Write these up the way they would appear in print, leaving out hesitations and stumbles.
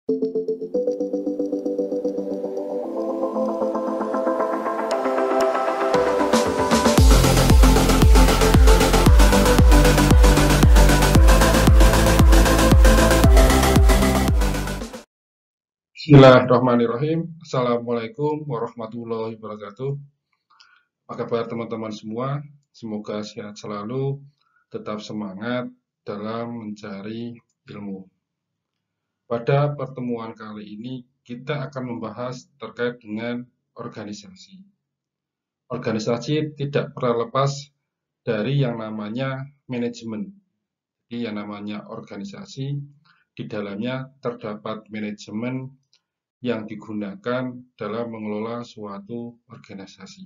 Bismillahirrahmanirrahim. Assalamualaikum warahmatullahi wabarakatuh. Apa kabar teman-teman semua? Semoga sehat selalu, tetap semangat dalam mencari ilmu. Pada pertemuan kali ini kita akan membahas terkait dengan organisasi. Organisasi tidak pernah lepas dari yang namanya manajemen. Jadi yang namanya organisasi, di dalamnya terdapat manajemen yang digunakan dalam mengelola suatu organisasi.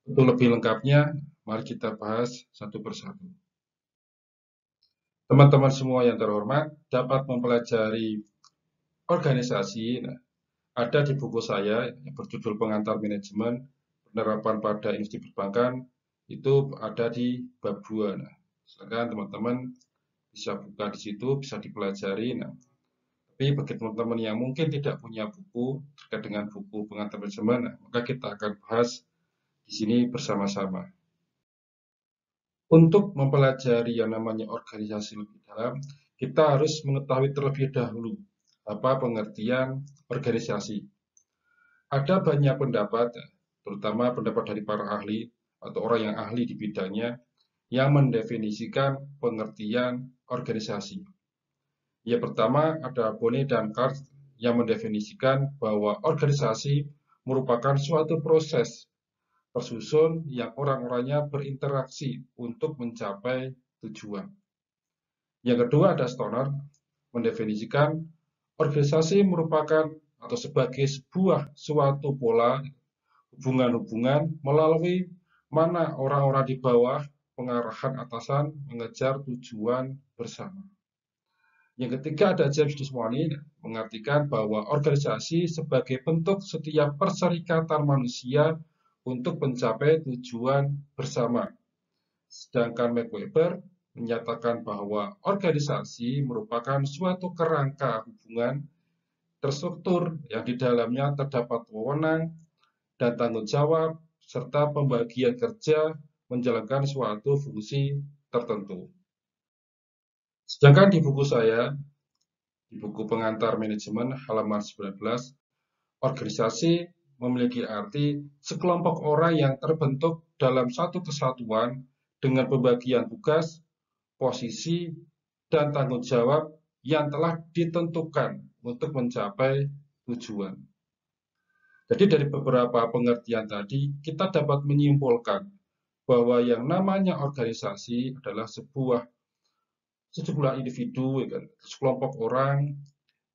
Untuk lebih lengkapnya, mari kita bahas satu persatu. Teman-teman semua yang terhormat dapat mempelajari organisasi. Ada di buku saya yang berjudul Pengantar Manajemen Penerapan pada Industri Perbankan, itu ada di bab 2. Silakan teman-teman bisa buka di situ, bisa dipelajari. Tapi bagi teman-teman yang mungkin tidak punya buku terkait dengan buku pengantar manajemen, maka kita akan bahas di sini bersama-sama. Untuk mempelajari yang namanya organisasi lebih dalam, kita harus mengetahui terlebih dahulu apa pengertian organisasi. Ada banyak pendapat, terutama pendapat dari para ahli atau orang yang ahli di bidangnya, yang mendefinisikan pengertian organisasi. Yang pertama ada Bonnet dan Card yang mendefinisikan bahwa organisasi merupakan suatu proses tersusun yang orang-orangnya berinteraksi untuk mencapai tujuan. Yang kedua ada Stoner mendefinisikan organisasi merupakan atau sebagai sebuah suatu pola hubungan-hubungan melalui mana orang-orang di bawah pengarahan atasan mengejar tujuan bersama. Yang ketiga ada James Desmoney mengartikan bahwa organisasi sebagai bentuk setiap perserikatan manusia untuk mencapai tujuan bersama. Sedangkan Max Weber menyatakan bahwa organisasi merupakan suatu kerangka hubungan terstruktur yang di dalamnya terdapat wewenang dan tanggung jawab serta pembagian kerja menjalankan suatu fungsi tertentu. Sedangkan di buku saya, di buku Pengantar Manajemen halaman 19, organisasi memiliki arti sekelompok orang yang terbentuk dalam satu kesatuan dengan pembagian tugas, posisi, dan tanggung jawab yang telah ditentukan untuk mencapai tujuan. Jadi dari beberapa pengertian tadi, kita dapat menyimpulkan bahwa yang namanya organisasi adalah sejumlah individu, sekelompok orang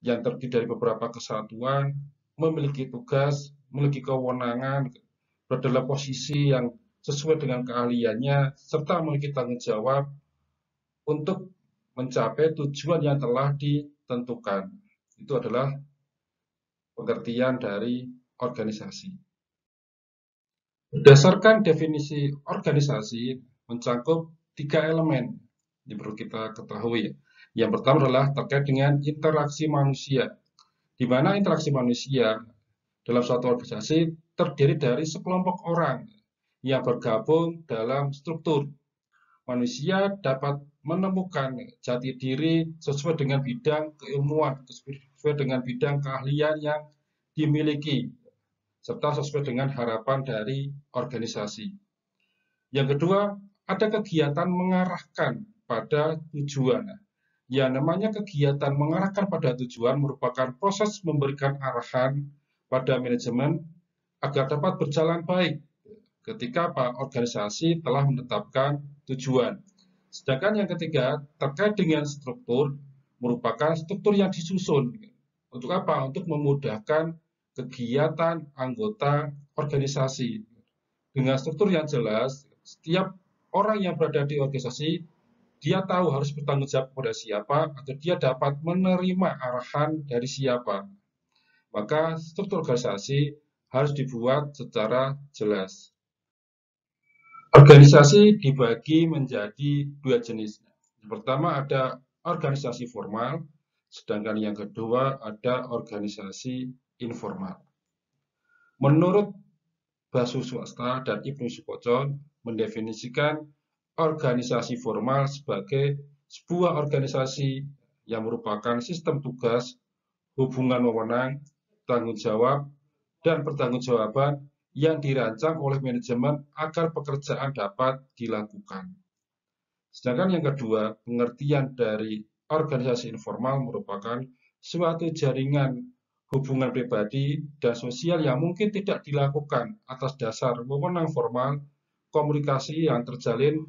yang terdiri dari beberapa kesatuan, memiliki tugas, memiliki kewenangan, berada dalam posisi yang sesuai dengan keahliannya, serta memiliki tanggung jawab untuk mencapai tujuan yang telah ditentukan. Itu adalah pengertian dari organisasi. Berdasarkan definisi organisasi mencakup 3 elemen yang perlu kita ketahui. Yang pertama adalah terkait dengan interaksi manusia, di mana interaksi manusia dalam suatu organisasi terdiri dari sekelompok orang yang bergabung dalam struktur. Manusia dapat menemukan jati diri sesuai dengan bidang keilmuan, sesuai dengan bidang keahlian yang dimiliki, serta sesuai dengan harapan dari organisasi. Yang kedua, ada kegiatan mengarahkan pada tujuan. Yang namanya kegiatan mengarahkan pada tujuan merupakan proses memberikan arahan pada manajemen agar dapat berjalan baik ketika organisasi telah menetapkan tujuan. Sedangkan yang ketiga, terkait dengan struktur, merupakan struktur yang disusun. Untuk apa? Untuk memudahkan kegiatan anggota organisasi. Dengan struktur yang jelas, setiap orang yang berada di organisasi, dia tahu harus bertanggung jawab kepada siapa, atau dia dapat menerima arahan dari siapa. Maka struktur organisasi harus dibuat secara jelas. Organisasi dibagi menjadi 2 jenis. Yang pertama ada organisasi formal, Sedangkan yang kedua ada organisasi informal. Menurut Basu Swasta dan Ibnu Sukoco mendefinisikan organisasi formal sebagai sebuah organisasi yang merupakan sistem tugas, hubungan wewenang, tanggung jawab, dan pertanggungjawaban yang dirancang oleh manajemen agar pekerjaan dapat dilakukan. Sedangkan yang kedua, pengertian dari organisasi informal merupakan suatu jaringan hubungan pribadi dan sosial yang mungkin tidak dilakukan atas dasar wewenang formal, komunikasi yang terjalin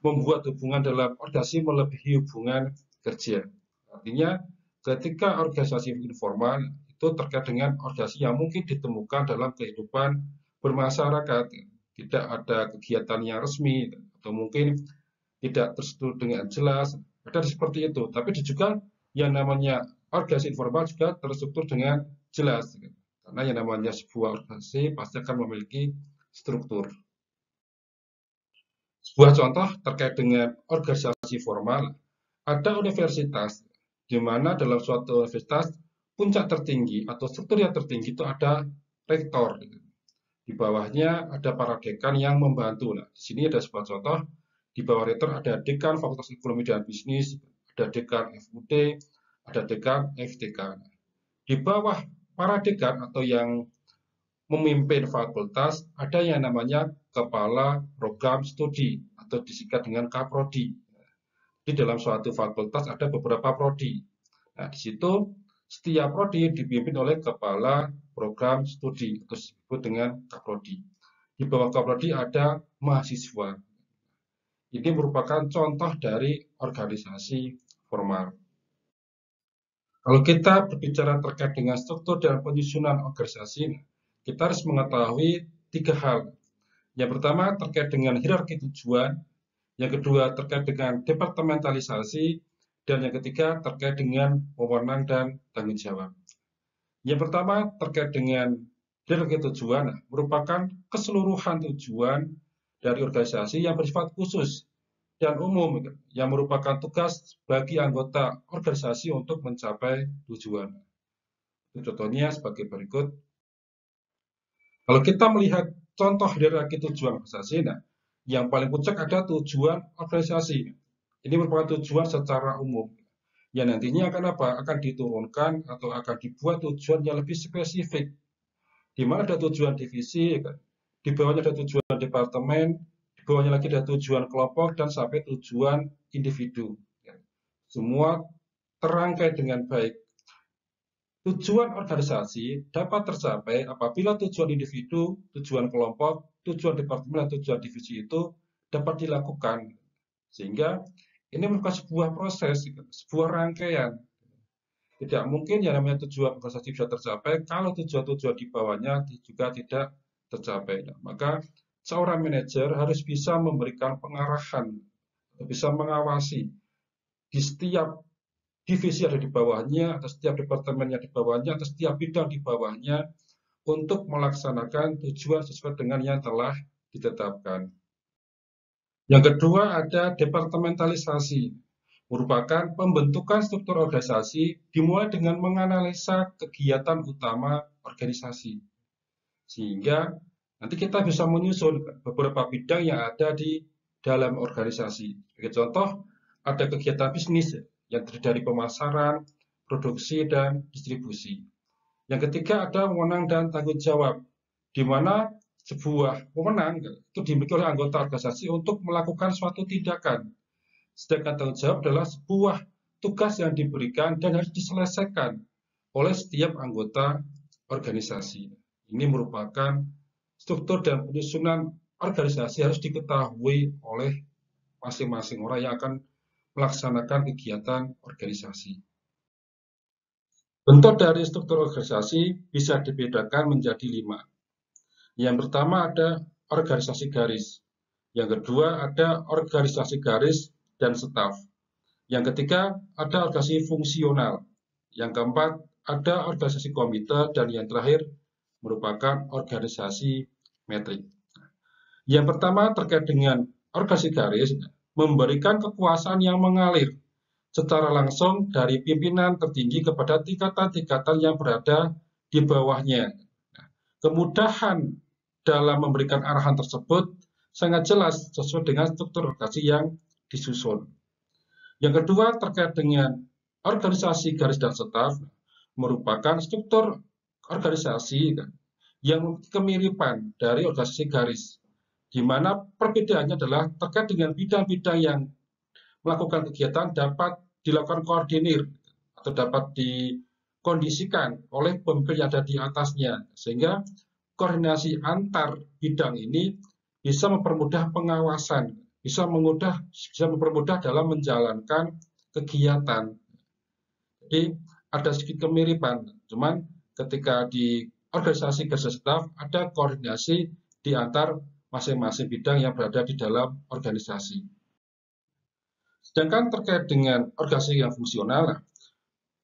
membuat hubungan dalam organisasi melebihi hubungan kerja. Artinya, ketika organisasi informal itu terkait dengan organisasi yang mungkin ditemukan dalam kehidupan bermasyarakat, tidak ada kegiatan yang resmi atau mungkin tidak terstruktur dengan jelas, ada seperti itu. Tapi juga yang namanya organisasi informal juga terstruktur dengan jelas, karena yang namanya sebuah organisasi pasti akan memiliki struktur. Sebuah contoh terkait dengan organisasi formal, ada universitas, di mana dalam suatu universitas puncak tertinggi atau struktur yang tertinggi itu ada rektor. Di bawahnya ada para dekan yang membantu. Nah, di sini ada sebuah contoh. Di bawah rektor ada dekan Fakultas Ekonomi dan Bisnis, ada dekan FUD, ada dekan FTK. Di bawah para dekan atau yang memimpin fakultas ada yang namanya kepala program studi atau disingkat dengan Kaprodi. Di dalam suatu fakultas ada beberapa prodi. Nah, di situ setiap prodi dipimpin oleh kepala program studi atau disebut dengan Kaprodi. Di bawah Kaprodi ada mahasiswa. Ini merupakan contoh dari organisasi formal. Kalau kita berbicara terkait dengan struktur dan penyusunan organisasi, kita harus mengetahui 3 hal. Yang pertama terkait dengan hierarki tujuan, yang kedua terkait dengan departementalisasi, dan yang ketiga terkait dengan wewenang dan tanggung jawab. Yang pertama terkait dengan hierarki tujuan merupakan keseluruhan tujuan dari organisasi yang bersifat khusus dan umum yang merupakan tugas bagi anggota organisasi untuk mencapai tujuan. Contohnya sebagai berikut. Kalau kita melihat contoh hierarki tujuan organisasi, yang paling puncak ada tujuan organisasi. Ini merupakan tujuan secara umum. Yang nantinya akan apa? Akan diturunkan atau akan dibuat tujuan yang lebih spesifik. Di mana ada tujuan divisi, di bawahnya ada tujuan departemen, di bawahnya lagi ada tujuan kelompok, dan sampai tujuan individu. Semua terangkai dengan baik. Tujuan organisasi dapat tercapai apabila tujuan individu, tujuan kelompok, tujuan departemen, dan tujuan divisi itu dapat dilakukan. Sehingga ini merupakan sebuah proses, sebuah rangkaian. Tidak mungkin yang namanya tujuan organisasi bisa tercapai kalau tujuan-tujuan di bawahnya juga tidak tercapai. Maka seorang manajer harus bisa memberikan pengarahan, bisa mengawasi di setiap divisi ada di bawahnya, atau setiap departemennya di bawahnya, atau setiap bidang di bawahnya untuk melaksanakan tujuan sesuai dengan yang telah ditetapkan. Yang kedua ada departementalisasi, merupakan pembentukan struktur organisasi dimulai dengan menganalisa kegiatan utama organisasi. Sehingga nanti kita bisa menyusun beberapa bidang yang ada di dalam organisasi. Sebagai contoh, ada kegiatan bisnis yang terdiri dari pemasaran, produksi, dan distribusi. Yang ketiga ada wewenang dan tanggung jawab, di mana sebuah wewenang itu dimiliki oleh anggota organisasi untuk melakukan suatu tindakan. Sedangkan tanggung jawab adalah sebuah tugas yang diberikan dan harus diselesaikan oleh setiap anggota organisasi. Ini merupakan struktur dan penyusunan organisasi harus diketahui oleh masing-masing orang yang akan melaksanakan kegiatan organisasi. Bentuk dari struktur organisasi bisa dibedakan menjadi 5. Yang pertama ada organisasi garis. Yang kedua ada organisasi garis dan staf. Yang ketiga ada organisasi fungsional. Yang keempat ada organisasi komite, dan yang terakhir merupakan organisasi metrik. Yang pertama terkait dengan organisasi garis, memberikan kekuasaan yang mengalir secara langsung dari pimpinan tertinggi kepada tingkatan-tingkatan yang berada di bawahnya. Kemudahan dalam memberikan arahan tersebut sangat jelas sesuai dengan struktur organisasi yang disusun. Yang kedua, terkait dengan organisasi garis dan staf, merupakan struktur organisasi yang memiliki kemiripan dari organisasi garis, di mana perbedaannya adalah terkait dengan bidang-bidang yang melakukan kegiatan dapat dilakukan koordinir atau dapat dikondisikan oleh pemimpin yang ada di atasnya, sehingga koordinasi antar bidang ini bisa mempermudah pengawasan, bisa mempermudah dalam menjalankan kegiatan. Jadi ada sedikit kemiripan, cuman ketika di organisasi garis staf ada koordinasi di antar masing-masing bidang yang berada di dalam organisasi. Sedangkan terkait dengan organisasi yang fungsional,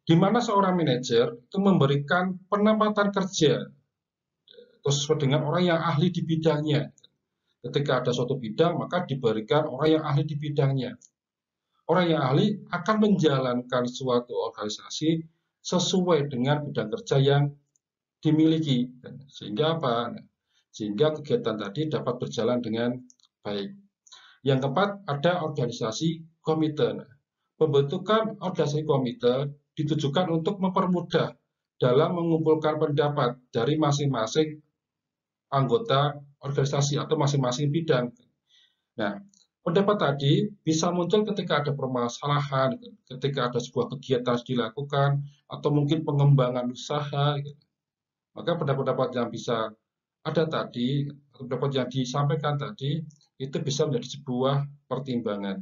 di mana seorang manajer itu memberikan penempatan kerja sesuai dengan orang yang ahli di bidangnya. Ketika ada suatu bidang, maka diberikan orang yang ahli di bidangnya. Orang yang ahli akan menjalankan suatu organisasi sesuai dengan bidang kerja yang dimiliki. Sehingga apa? Sehingga kegiatan tadi dapat berjalan dengan baik. Yang keempat, ada organisasi komite. Pembentukan organisasi komite ditujukan untuk mempermudah dalam mengumpulkan pendapat dari masing-masing anggota organisasi atau masing-masing bidang. Nah, pendapat tadi bisa muncul ketika ada permasalahan, ketika ada sebuah kegiatan harus dilakukan, atau mungkin pengembangan usaha. Maka pendapat-pendapat yang bisa ada tadi, pendapat yang disampaikan tadi, itu bisa menjadi sebuah pertimbangan.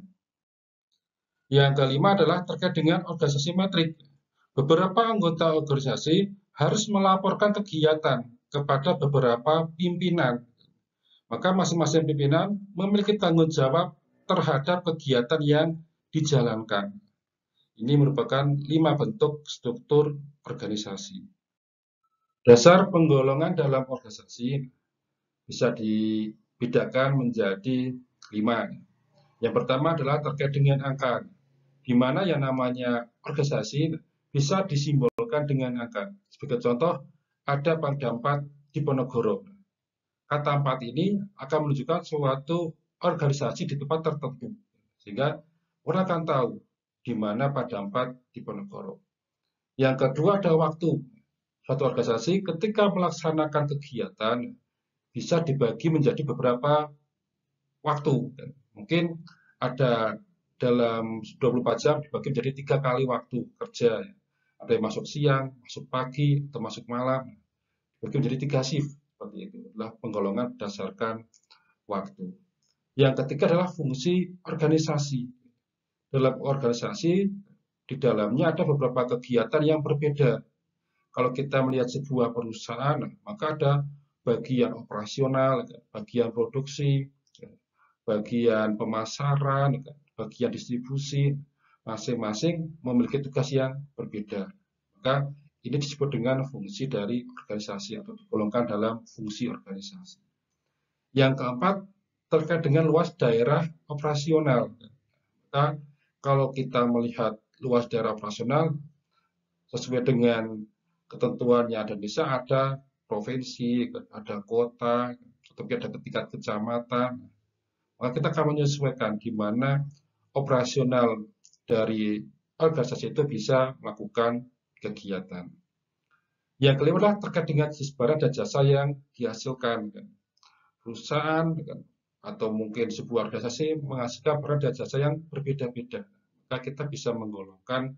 Yang kelima adalah terkait dengan organisasi metrik. Beberapa anggota organisasi harus melaporkan kegiatan kepada beberapa pimpinan. Maka masing-masing pimpinan memiliki tanggung jawab terhadap kegiatan yang dijalankan. Ini merupakan 5 bentuk struktur organisasi. Dasar penggolongan dalam organisasi bisa dibedakan menjadi 5. Yang pertama adalah terkait dengan angka, di mana yang namanya organisasi bisa disimbolkan dengan angka. Sebagai contoh, ada Pangdam 4 di Ponorogo. Kata 4 ini akan menunjukkan suatu organisasi di tempat tertentu, sehingga orang akan tahu di mana Pangdam 4 di Ponorogo. Yang kedua ada waktu. Suatu organisasi ketika melaksanakan kegiatan bisa dibagi menjadi beberapa waktu. Mungkin ada dalam 24 jam dibagi menjadi 3 kali waktu kerja. Ada yang masuk siang, masuk pagi, atau masuk malam. Dibagi menjadi 3 shift. Seperti itu adalah penggolongan berdasarkan waktu. Yang ketiga adalah fungsi organisasi. Dalam organisasi, di dalamnya ada beberapa kegiatan yang berbeda. Kalau kita melihat sebuah perusahaan, maka ada bagian operasional, bagian produksi, bagian pemasaran, bagian distribusi, masing-masing memiliki tugas yang berbeda. Maka ini disebut dengan fungsi dari organisasi atau digolongkan dalam fungsi organisasi. Yang keempat, terkait dengan luas daerah operasional. Maka kalau kita melihat luas daerah operasional, sesuai dengan ketentuan yang ada di desa, ada provinsi, ada kota, tetapi ada tingkat kecamatan. Maka kita akan menyesuaikan di mana operasional dari organisasi itu bisa melakukan kegiatan. Yang kelima adalah terkait dengan jenis barang dan jasa yang dihasilkan. Perusahaan atau mungkin sebuah organisasi menghasilkan barang dan jasa yang berbeda-beda. Maka kita bisa menggolongkan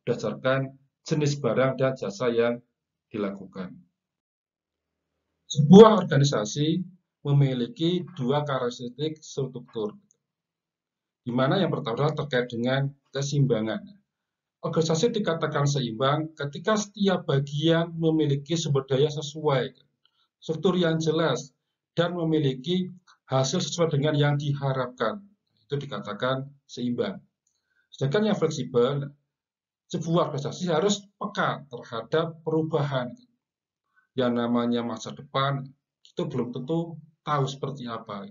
berdasarkan jenis barang dan jasa yang dilakukan. Sebuah organisasi memiliki 2 karakteristik struktur, di mana yang pertama adalah terkait dengan keseimbangan. Organisasi dikatakan seimbang ketika setiap bagian memiliki sumber daya sesuai, struktur yang jelas, dan memiliki hasil sesuai dengan yang diharapkan. Itu dikatakan seimbang. Sedangkan yang fleksibel, sebuah organisasi harus peka terhadap perubahan. Yang namanya masa depan, itu belum tentu tahu seperti apa.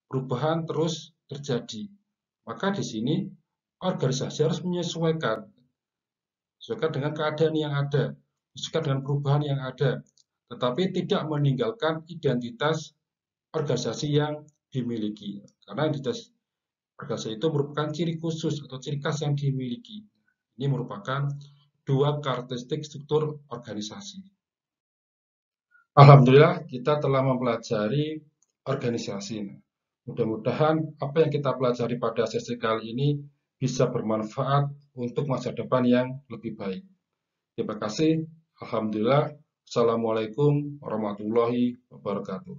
Perubahan terus terjadi. Maka di sini organisasi harus menyesuaikan dengan keadaan yang ada, menyesuaikan dengan perubahan yang ada, tetapi tidak meninggalkan identitas organisasi yang dimiliki. Karena identitas organisasi itu merupakan ciri khusus atau ciri khas yang dimiliki. Ini merupakan dua karakteristik struktur organisasi. Alhamdulillah kita telah mempelajari organisasi. Mudah-mudahan apa yang kita pelajari pada sesi kali ini bisa bermanfaat untuk masa depan yang lebih baik. Terima kasih. Alhamdulillah. Assalamualaikum warahmatullahi wabarakatuh.